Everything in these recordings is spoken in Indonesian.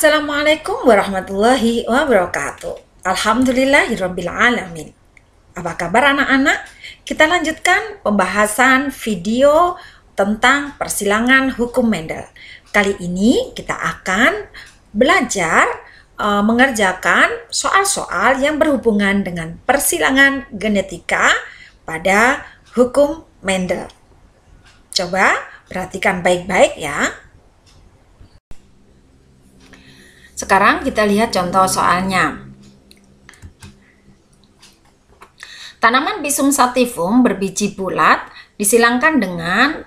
Assalamualaikum warahmatullahi wabarakatuh. Alhamdulillahirrabbilalamin. Apa kabar anak-anak? Kita lanjutkan pembahasan video tentang persilangan hukum Mendel. Kali ini kita akan belajar mengerjakan soal-soal yang berhubungan dengan persilangan genetika pada hukum Mendel. Coba perhatikan baik-baik ya. Sekarang kita lihat contoh soalnya. Tanaman Bisum sativum berbiji bulat disilangkan dengan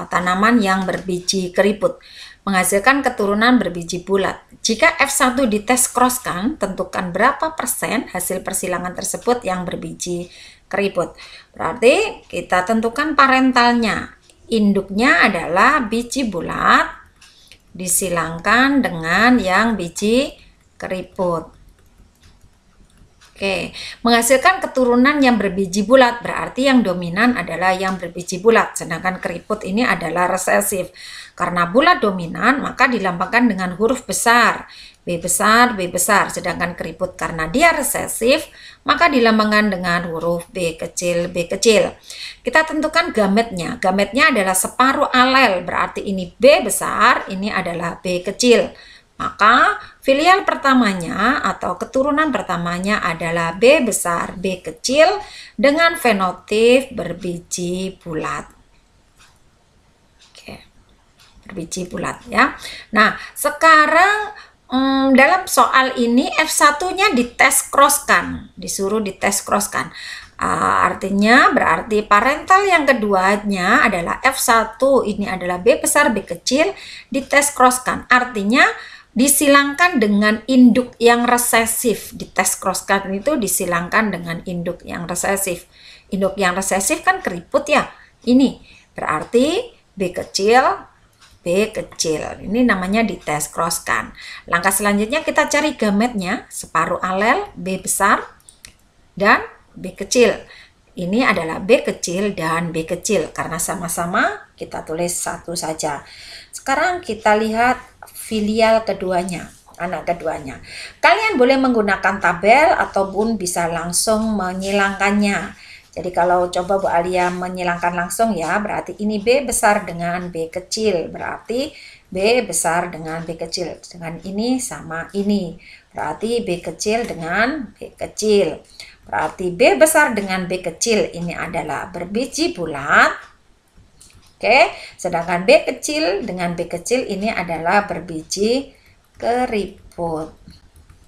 tanaman yang berbiji keriput, menghasilkan keturunan berbiji bulat. Jika F1 dites crosskan, tentukan berapa persen hasil persilangan tersebut yang berbiji keriput. Berarti kita tentukan parentalnya. Induknya adalah biji bulat, disilangkan dengan yang biji keriput. Oke, menghasilkan keturunan yang berbiji bulat berarti yang dominan adalah yang berbiji bulat, sedangkan keriput ini adalah resesif. Karena bulat dominan, maka dilambangkan dengan huruf besar, B besar, sedangkan keriput karena dia resesif, maka dilambangkan dengan huruf B kecil. Kita tentukan gametnya. Gametnya adalah separuh alel, berarti ini B besar, ini adalah B kecil. Maka filial pertamanya atau keturunan pertamanya adalah B besar, B kecil dengan fenotip berbiji bulat. Oke, berbiji bulat ya. Nah, sekarang dalam soal ini F1-nya dites crosskan, disuruh dites crosskan. Artinya berarti parental yang keduanya adalah F1, ini adalah B besar, B kecil, dites crosskan. Artinya disilangkan dengan induk yang resesif. Dites crosskan itu disilangkan dengan induk yang resesif. Induk yang resesif kan keriput ya. Ini berarti B kecil, B kecil. Ini namanya dites crosskan. Langkah selanjutnya kita cari gametnya, separuh alel B besar dan B kecil. Ini adalah B kecil dan B kecil. Karena sama-sama kita tulis satu saja. Sekarang kita lihat filial keduanya, anak keduanya. Kalian boleh menggunakan tabel ataupun bisa langsung menyilangkannya. Jadi kalau coba Bu Alia menyilangkan langsung ya, berarti ini B besar dengan B kecil. Berarti B besar dengan B kecil. Dengan ini sama ini. Berarti B kecil dengan B kecil. Berarti B besar dengan B kecil ini adalah berbiji bulat. Oke, sedangkan B kecil dengan B kecil ini adalah berbiji keriput.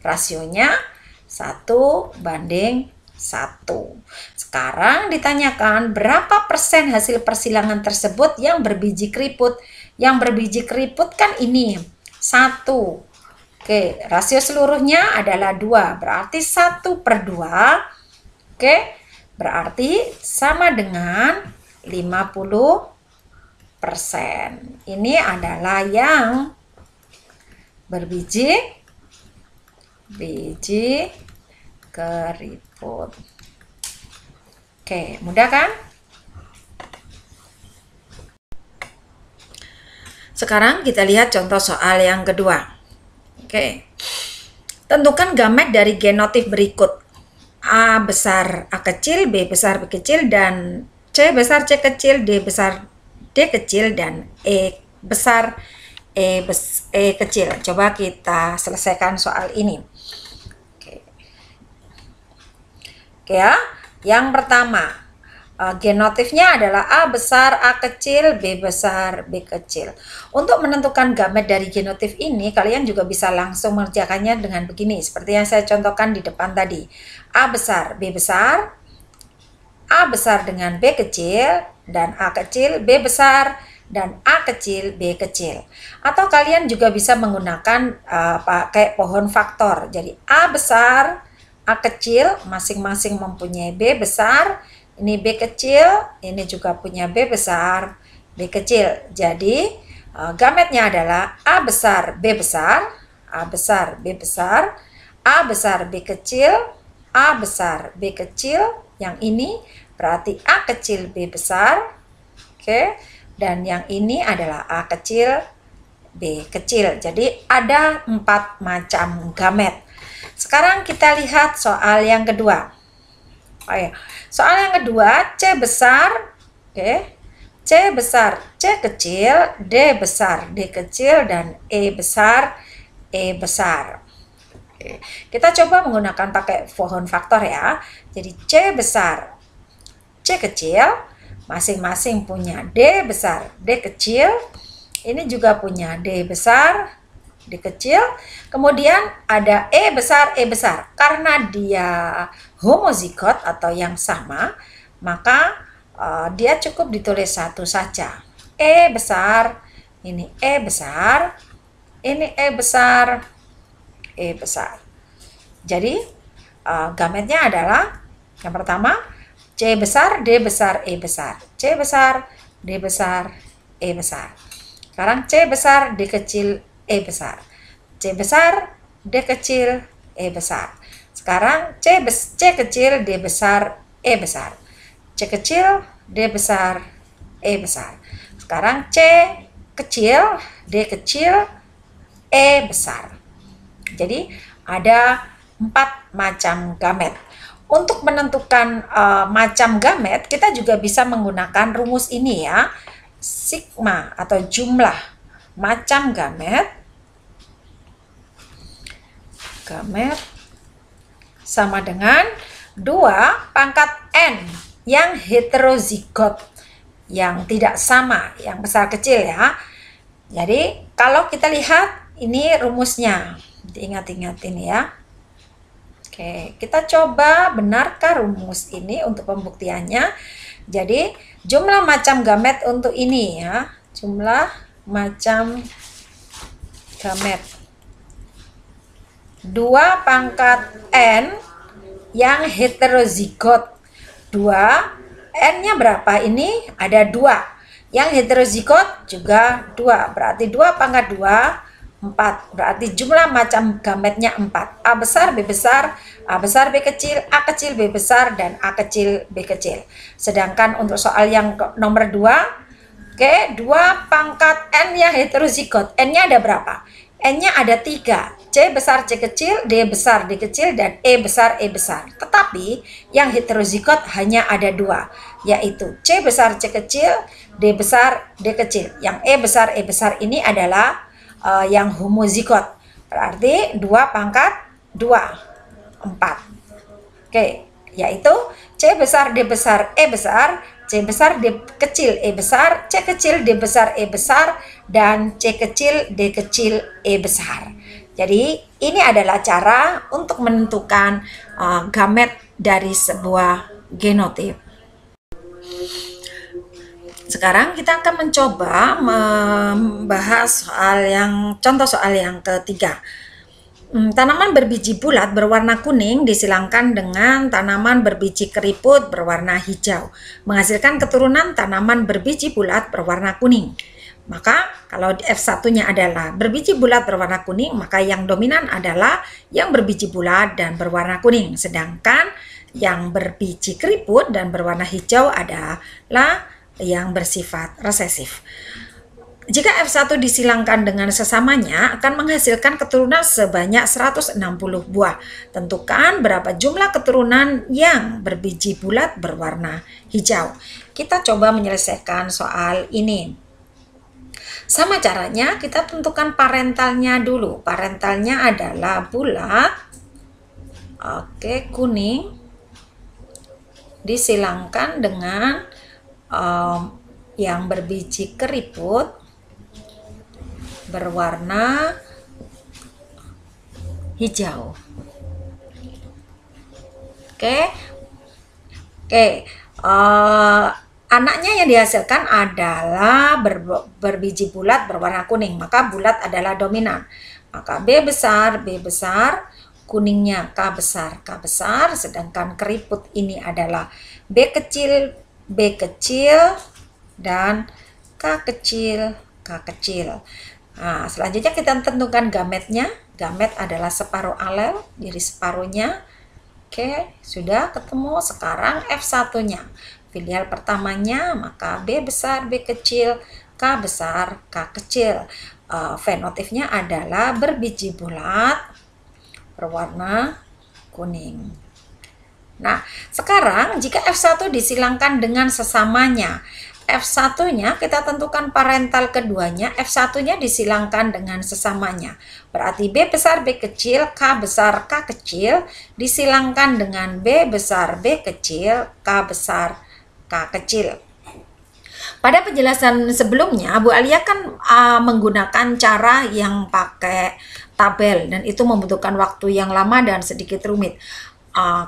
Rasionya 1:1. Sekarang ditanyakan berapa persen hasil persilangan tersebut yang berbiji keriput. Yang berbiji keriput kan ini 1. Oke, rasio seluruhnya adalah 2. Berarti 1/2. Oke, berarti sama dengan 50%. Ini adalah yang berbiji keriput. Oke, mudah kan? Sekarang kita lihat contoh soal yang kedua. Oke. Tentukan gamet dari genotip berikut. A besar A kecil, B besar B kecil, dan C besar C kecil, D besar D kecil, dan E besar E kecil. Coba kita selesaikan soal ini. Oke ya, yang pertama genotipnya adalah A besar A kecil, B besar B kecil. Untuk menentukan gamet dari genotip ini, kalian juga bisa langsung mengerjakannya dengan begini, seperti yang saya contohkan di depan tadi. A besar B besar, A besar dengan B kecil, dan A kecil B besar, dan A kecil B kecil. Atau kalian juga bisa menggunakan pakai pohon faktor. Jadi A besar, A kecil masing-masing mempunyai B besar, ini B kecil, ini juga punya B besar, B kecil. Jadi gametnya adalah A besar B besar, A besar B besar, A besar B kecil, A besar B kecil. Yang ini berarti A kecil B besar. Oke. Dan yang ini adalah A kecil B kecil. Jadi ada 4 macam gamet. Sekarang kita lihat soal yang kedua. Oh ya, soal yang kedua, C besar, oke, C besar, C kecil, D besar, D kecil, dan E besar, E besar. Oke. Kita coba menggunakan pakai pohon faktor ya. Jadi C besar, C kecil, masing-masing punya D besar, D kecil. Ini juga punya D besar, D kecil. Kemudian ada E besar, E besar. Karena dia homozigot atau yang sama, maka dia cukup ditulis satu saja. E besar, ini E besar, ini E besar, E besar. Jadi gametnya adalah yang pertama C besar, D besar, E besar. C besar, D besar, E besar. Sekarang C besar, D kecil, E besar. C besar, D kecil, E besar. Sekarang C kecil, D besar, E besar. C kecil, D besar, E besar. Sekarang C kecil, D kecil, E besar. Jadi ada 4 macam gamet. Untuk menentukan macam gamet, kita juga bisa menggunakan rumus ini ya. Sigma atau jumlah macam gamet sama dengan 2 pangkat N yang heterozigot, yang tidak sama, yang besar kecil ya. Jadi kalau kita lihat ini rumusnya, diingat-ingat ini ya. Oke, kita coba benarkah rumus ini untuk pembuktiannya. Jadi jumlah macam gamet untuk ini ya, jumlah macam gamet 2 pangkat N yang heterozigot. 2, N-nya berapa ini? Ada 2. Yang heterozigot juga 2, berarti 2 pangkat 2, 4. Berarti jumlah macam gametnya 4. A besar, B besar, A besar, B kecil, A kecil, B besar, dan A kecil, B kecil. Sedangkan untuk soal yang nomor 2, oke, 2 pangkat N yang heterozigot. N-nya ada berapa? N-nya ada 3. C besar, C kecil, D besar, D kecil, dan E besar, E besar. Tetapi yang heterozigot hanya ada 2, yaitu C besar, C kecil, D besar, D kecil. Yang E besar ini adalah yang homozigot. Berarti 2 pangkat 2, 4. Oke, yaitu C besar, D besar, E besar, C besar, D kecil, E besar, C kecil, D besar, E besar, dan C kecil, D kecil, E besar. Jadi ini adalah cara untuk menentukan gamet dari sebuah genotip. Sekarang kita akan mencoba membahas contoh soal yang ketiga. Tanaman berbiji bulat berwarna kuning disilangkan dengan tanaman berbiji keriput berwarna hijau, menghasilkan keturunan tanaman berbiji bulat berwarna kuning. Maka kalau F1-nya adalah berbiji bulat berwarna kuning, maka yang dominan adalah yang berbiji bulat dan berwarna kuning. Sedangkan yang berbiji keriput dan berwarna hijau adalah yang bersifat resesif. Jika F1 disilangkan dengan sesamanya akan menghasilkan keturunan sebanyak 160 buah. Tentukan berapa jumlah keturunan yang berbiji bulat berwarna hijau. Kita coba menyelesaikan soal ini. Sama caranya, kita tentukan parentalnya dulu. Parentalnya adalah bulat, oke, kuning, disilangkan dengan yang berbiji keriput berwarna hijau. Anaknya yang dihasilkan adalah berbiji bulat berwarna kuning, maka bulat adalah dominan. Maka B besar, kuningnya K besar, sedangkan keriput ini adalah B kecil, dan K kecil. Nah, selanjutnya kita tentukan gametnya. Gamet adalah separuh alel, jadi separuhnya. Oke, sudah ketemu. Sekarang F1-nya. Filial pertamanya, maka B besar, B kecil, K besar, K kecil. fenotipnya adalah berbiji bulat berwarna kuning. Nah, sekarang jika F1 disilangkan dengan sesamanya, F1-nya kita tentukan parental keduanya, F1-nya disilangkan dengan sesamanya. Berarti B besar B kecil, K besar K kecil, disilangkan dengan B besar B kecil, K besar K kecil. Pada penjelasan sebelumnya, Bu Alia kan menggunakan cara yang pakai tabel, dan itu membutuhkan waktu yang lama dan sedikit rumit.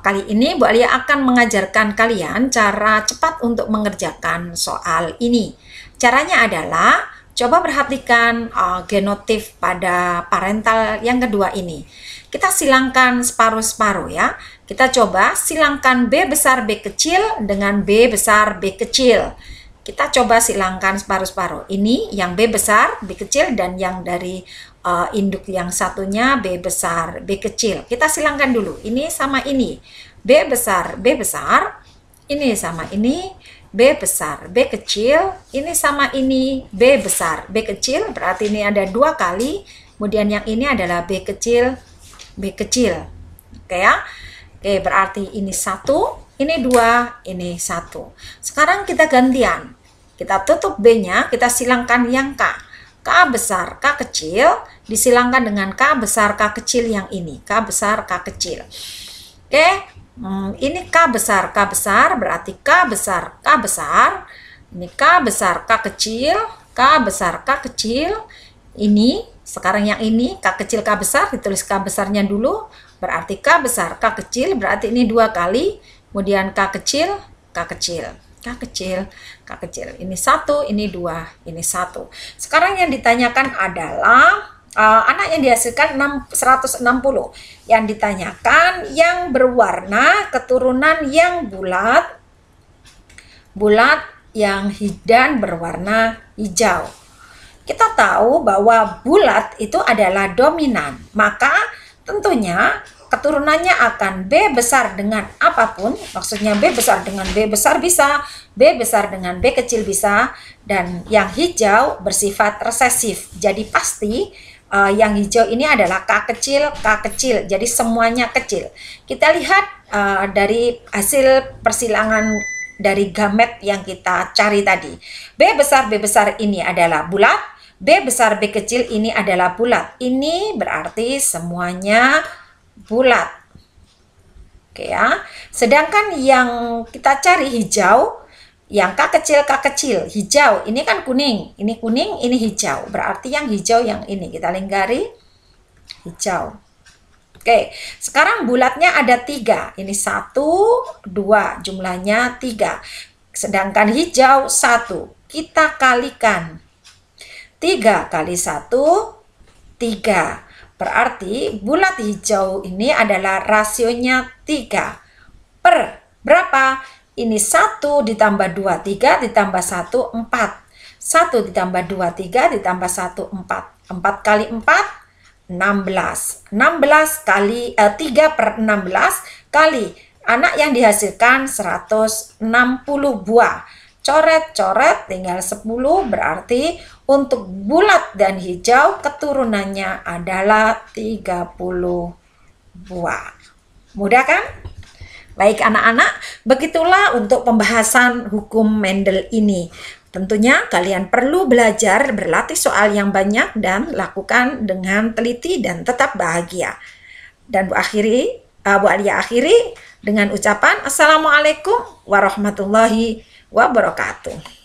Kali ini Bu Alia akan mengajarkan kalian cara cepat untuk mengerjakan soal ini. Caranya adalah coba perhatikan genotip pada parental yang kedua ini. Kita silangkan separuh-separuh ya. Kita coba silangkan B besar B kecil dengan B besar B kecil. Kita coba silangkan separuh-separuh. Ini yang B besar B kecil dan yang dari induk yang satunya B besar B kecil. Kita silangkan dulu. Ini sama ini. B besar B besar. Ini sama ini. B besar B kecil. Ini sama ini. B besar B kecil. Berarti ini ada 2 kali. Kemudian yang ini adalah B kecil B kecil. Oke ya. Oke, berarti ini 1. Ini 2. Ini 1. Sekarang kita gantian. Kita tutup B-nya. Kita silangkan yang K. K besar K kecil disilangkan dengan K besar K kecil yang ini. K besar K kecil. Oke, ini K besar berarti K besar K besar. Ini K besar K kecil, K besar K kecil. Ini sekarang yang ini K kecil K besar, ditulis K besarnya dulu. Berarti K besar K kecil, berarti ini 2 kali. Kemudian K kecil K kecil. K kecil, K kecil. Ini 1, ini 2, ini 1. Sekarang yang ditanyakan adalah anak yang dihasilkan 160. Yang ditanyakan yang berwarna keturunan yang bulat yang dan berwarna hijau. Kita tahu bahwa bulat itu adalah dominan. Maka tentunya keturunannya akan B besar dengan apapun, maksudnya B besar dengan B besar bisa, B besar dengan B kecil bisa, dan yang hijau bersifat resesif. Jadi pasti yang hijau ini adalah K kecil, jadi semuanya kecil. Kita lihat dari hasil persilangan dari gamet yang kita cari tadi. B besar ini adalah bulat, B besar B kecil ini adalah bulat. Ini berarti semuanya bulat. Oke ya. Sedangkan yang kita cari hijau, yang K kecil, hijau. Ini kan kuning, ini hijau. Berarti yang hijau yang ini kita lingkari hijau. Oke, sekarang bulatnya ada 3. Ini 1, 2, jumlahnya 3. Sedangkan hijau 1. Kita kalikan. 3 kali 1, 3. Berarti bulat hijau ini adalah rasionya 3 per berapa? Ini 1 ditambah 2, 3 ditambah 1, 4. 1 ditambah 2, 3 ditambah 1, 4. 4 kali 4, 16. 16 kali 3 per 16 kali anak yang dihasilkan 160 buah. Coret-coret tinggal 10, berarti untuk bulat dan hijau keturunannya adalah 30 buah. Mudah kan? Baik anak-anak, begitulah untuk pembahasan hukum Mendel ini. Tentunya kalian perlu belajar berlatih soal yang banyak dan lakukan dengan teliti dan tetap bahagia. Dan Bu Alia akhiri dengan ucapan Assalamualaikum warahmatullahi wabarakatuh.